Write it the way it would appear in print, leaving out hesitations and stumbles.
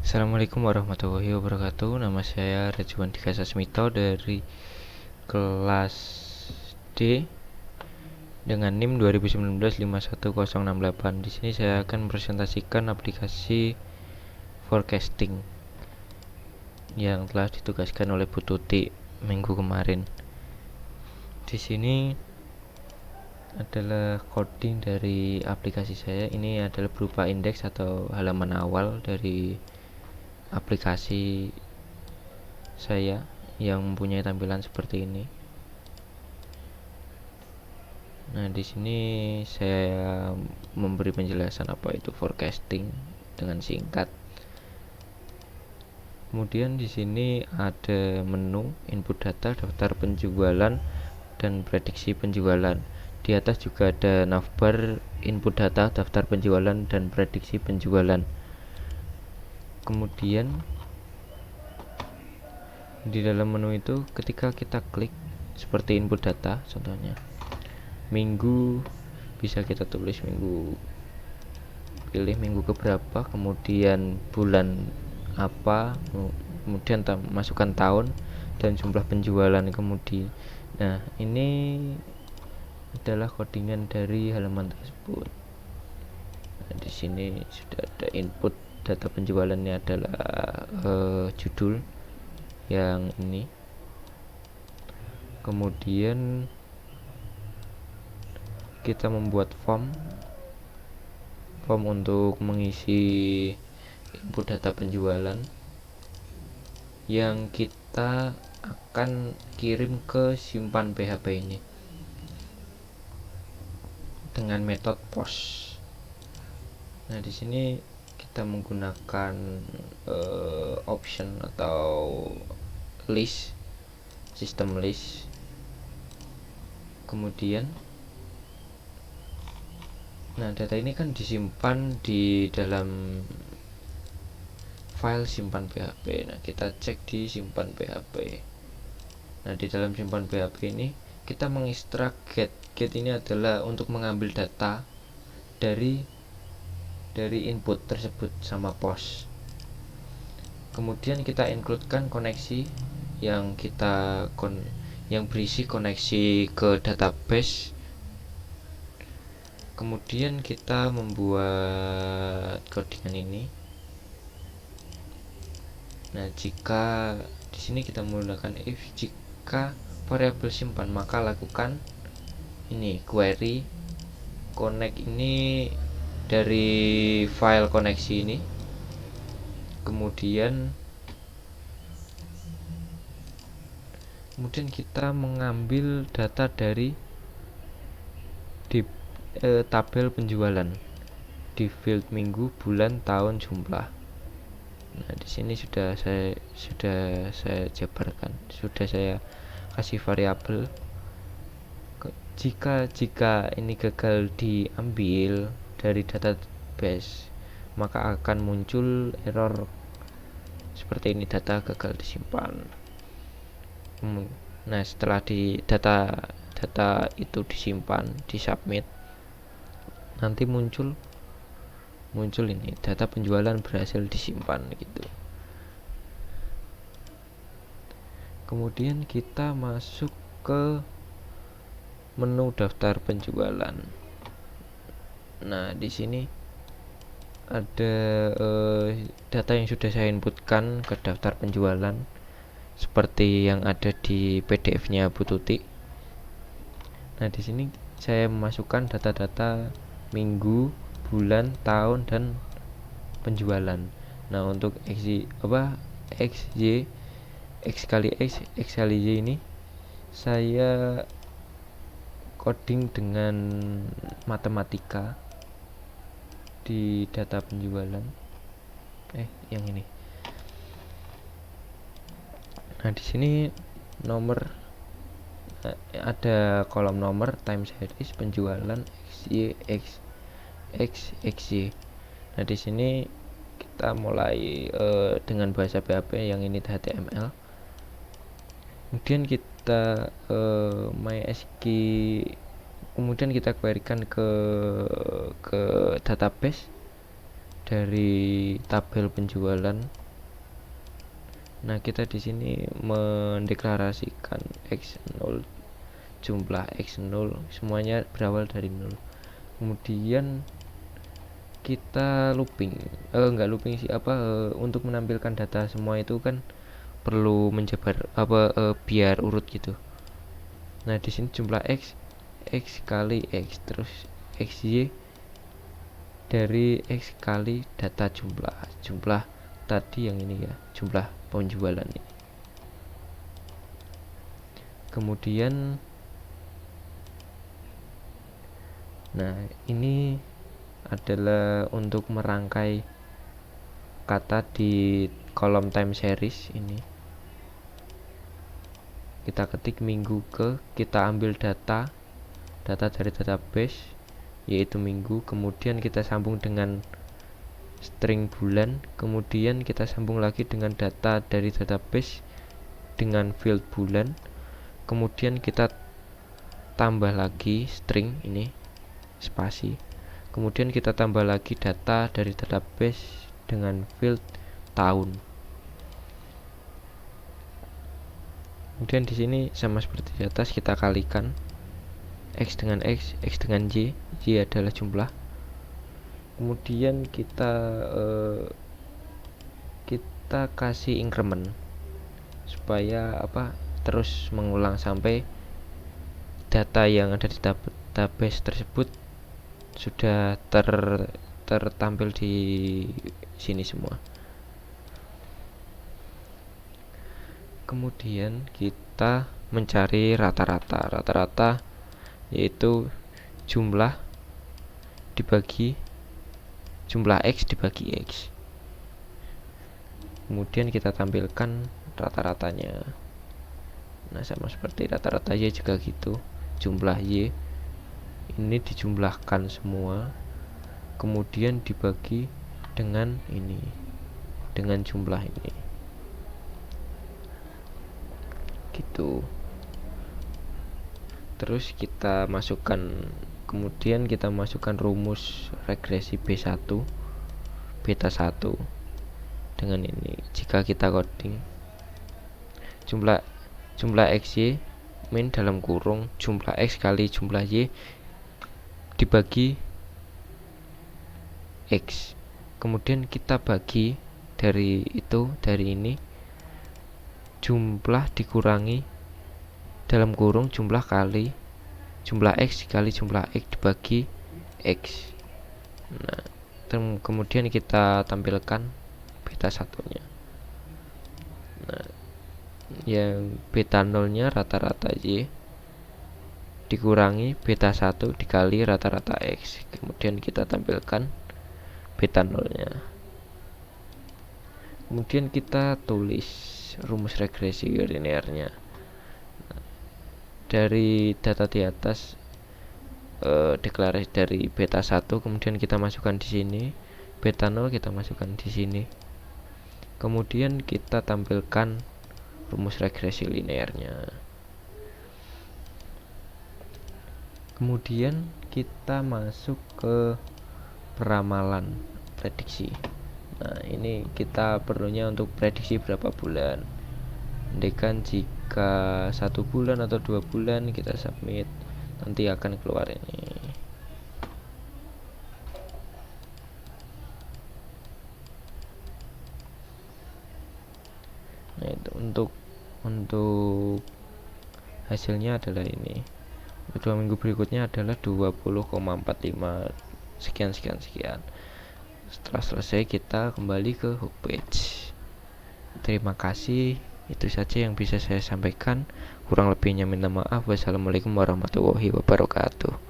Assalamualaikum warahmatullahi wabarakatuh. Nama saya Rejuan Dika Sasmito dari kelas D dengan NIM 2019 51068. Di sini saya akan presentasikan aplikasi forecasting yang telah ditugaskan oleh Bu Tuti minggu kemarin. Di sini adalah coding dari aplikasi saya. Ini adalah berupa indeks atau halaman awal dari aplikasi saya yang mempunyai tampilan seperti ini. Nah, di sini saya memberi penjelasan apa itu forecasting dengan singkat. Kemudian di sini ada menu input data, daftar penjualan, dan prediksi penjualan. Di atas juga ada navbar input data, daftar penjualan, dan prediksi penjualan. Kemudian di dalam menu itu ketika kita klik seperti input data, contohnya minggu, bisa kita tulis minggu, pilih minggu keberapa, kemudian bulan apa, kemudian masukkan tahun dan jumlah penjualan kemudian. Nah, ini adalah codingan dari halaman tersebut. Nah, di sini sudah ada input data penjualannya adalah judul yang ini. Kemudian kita membuat form untuk mengisi input data penjualan yang kita akan kirim ke simpan PHP ini dengan metode post. Nah, di sini kita menggunakan option atau list, sistem list. Kemudian nah, data ini kan disimpan di dalam file simpan PHP. Nah, kita cek di simpan PHP. Nah, di dalam simpan PHP ini kita mengekstrak get. Get ini adalah untuk mengambil data dari input tersebut sama post. Kemudian kita includekan koneksi yang yang berisi koneksi ke database. Kemudian kita membuat codingan ini. Nah, jika di sini kita menggunakan if, jika variabel simpan, maka lakukan ini query connect ini dari file koneksi ini. Kemudian kita mengambil data dari tabel penjualan di field minggu, bulan, tahun, jumlah. Nah, di sini sudah saya jabarkan, sudah saya kasih variabel. Jika ini gagal diambil dari database, maka akan muncul error seperti ini, data gagal disimpan. Nah, setelah data itu disimpan, disubmit, nanti muncul ini data penjualan berhasil disimpan gitu. Kemudian kita masuk ke menu daftar penjualan. Nah, di sini ada data yang sudah saya inputkan ke daftar penjualan seperti yang ada di PDF-nya Bu Tuti. Nah, di sini saya memasukkan data-data minggu, bulan, tahun, dan penjualan. Nah, untuk X kali Y ini saya coding dengan matematika di data penjualan. Yang ini. Nah, di sini nomor ada kolom nomor, time series, penjualan, XY. Nah, di sini kita mulai dengan bahasa PHP, yang ini HTML. Kemudian kita MySQL, kemudian kita querykan ke database dari tabel penjualan. Nah, kita di sini mendeklarasikan X0, jumlah X0 semuanya berawal dari 0. Kemudian kita looping, enggak looping sih, untuk menampilkan data semua itu kan perlu menjabar biar urut gitu. Nah, di sini jumlah X kali X, terus XY dari X kali data jumlah tadi yang ini ya, jumlah penjualan ini. Kemudian nah, ini adalah untuk merangkai kata di kolom time series ini. Kita ketik minggu kita ambil data dari database yaitu minggu, kemudian kita sambung dengan string bulan, kemudian kita sambung lagi dengan data dari database dengan field bulan, kemudian kita tambah lagi string ini spasi, kemudian kita tambah lagi data dari database dengan field tahun. Kemudian di sini sama seperti di atas, kita kalikan X dengan X, X dengan Y, Y adalah jumlah. Kemudian kita kasih increment supaya terus mengulang sampai data yang ada di database tersebut sudah tertampil di sini semua. Kemudian kita mencari rata-rata yaitu jumlah X dibagi X. Kemudian kita tampilkan rata-ratanya. Nah, sama seperti rata-rata Y juga gitu. Jumlah Y ini dijumlahkan semua, kemudian dibagi dengan ini, dengan jumlah ini. Gitu. Terus kita kemudian kita masukkan rumus regresi beta 1 dengan ini. Jika kita coding jumlah XY min dalam kurung jumlah X kali jumlah Y dibagi X, kemudian kita bagi dari ini jumlah dikurangi dalam kurung jumlah kali jumlah X dikali jumlah X dibagi X. Nah, kemudian kita tampilkan beta 1-nya. Nah, yang beta 0-nya rata-rata Y dikurangi beta 1 dikali rata-rata X. Kemudian kita tampilkan beta 0-nya. Kemudian kita tulis rumus regresi linearnya. Dari data di atas, deklarasi dari beta 1, kemudian kita masukkan di sini, beta 0 kita masukkan di sini. Kemudian kita tampilkan rumus regresi linearnya. Kemudian kita masuk ke peramalan prediksi. Nah, ini kita perlunya untuk prediksi berapa bulan. Andaikan jika 1 bulan atau 2 bulan kita submit, nanti akan keluar ini. Nah, itu untuk hasilnya adalah ini. 2 minggu berikutnya adalah 20,45 sekian. Setelah selesai kita kembali ke homepage. Terima kasih. Itu saja yang bisa saya sampaikan. Kurang lebihnya minta maaf. Wassalamualaikum warahmatullahi wabarakatuh.